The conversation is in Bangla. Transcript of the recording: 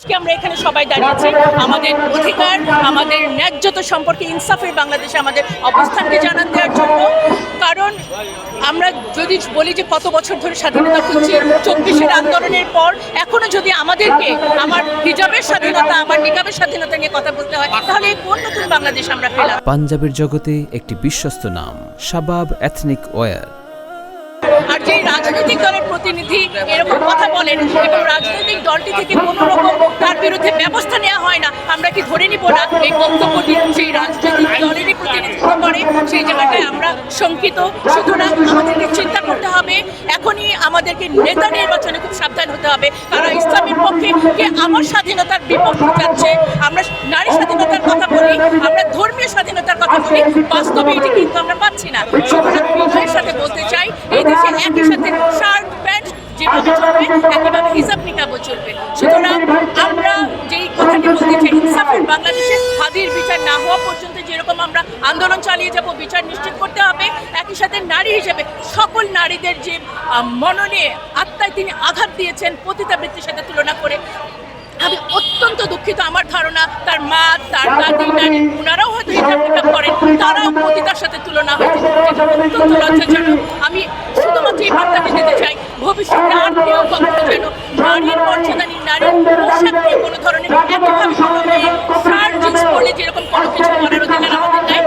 আজকে আমরা এখানে সবাই দাঁড়িয়েছি আমাদের অধিকার, আমাদের ন্যায্যতা সম্পর্কে ইনসাফের বাংলাদেশে আমাদের অবস্থানকে জানান দেওয়ার জন্য। কারণ আমরা যদি বলি যে কত বছর ধরে স্বাধীনতা খুঁজছি, ২৪-এর আন্দোলনের পর এখনো যদি আমাদেরকে আমার হিজাবের স্বাধীনতা, আমার নিকাবের স্বাধীনতা নিয়ে কথা বলতে হয়, তাহলে কোন নতুন বাংলাদেশ আমরা পেলাম? পাঞ্জাবের জগতে একটি বিশ্বস্ত নাম, শাবাব এথনিক ওয়্যার। আর যে রাজনৈতিক দলের প্রতিনিধি এরকম কথা বলেন এবং রাজনৈতিক দলটি থেকে কোনো রকম তার বিরুদ্ধে ব্যবস্থা নেওয়া হয় না, আমরা কি ধরে নিব না এই বক্তব্যটি সেই রাজনৈতিক দলেরই প্রতিনিধিত্ব করে? সেই জায়গাটায় আমরা শঙ্কিত। সুতরাং আমাদেরকে চিন্তা করতে হবে, এখনই আমাদেরকে নেতা নির্বাচনে খুব সাবধান হতে হবে। কারা ইসলামের পক্ষে, কে আমার স্বাধীনতার বিপক্ষে যাচ্ছে। আমরা নারী স্বাধীনতার কথা বলি, আমরা ধর্মীয় স্বাধীনতার কথা বলি, বাস্তবে এটি কিন্তু আমরা পাচ্ছি না। সুতরাং বিজয়ের সাথে বলতে চাই, এই দেশে একই সাথে শার্ট প্যান্ট যেভাবে চলবে, একইভাবে হিজাব নিকাবও চলবে। সুতরাং আমরা যেই কথাটি বলতে চাই, ইনসাফের বাংলাদেশে হাদির বিচার না হওয়া পর্যন্ত যেরকম আমরা আন্দোলন চালিয়ে যাব, বিচার নিশ্চিত করতে হবে। একই সাথে নারী হিসেবে সকল নারীদের যে মননে, আত্মায় তিনি আঘাত দিয়েছেন পতিতাবৃত্তির সাথে তুলনা করে, আমি অত্যন্ত দুঃখিত। আমার ধারণা তার মা, তার দাদি, নানি, ওনারাও হয়তো হিজাব নিকাব করেন, তারাও পতিতার সাথে তুলনা হয়েছে, যেটা অত্যন্ত লজ্জাজনক। আমি শুধুমাত্র এই বার্তাটি দিতে চাই, ভবিষ্যতে আর কেউ কখনো যেন নারীর মর্যাদা নিয়ে, নারীর পোশাক নিয়ে কোনো ধরনের এতভাবে শার্ট জিন্স পরলে যেরকম কোনো কিছু করার অধিকার আমাদের নাই,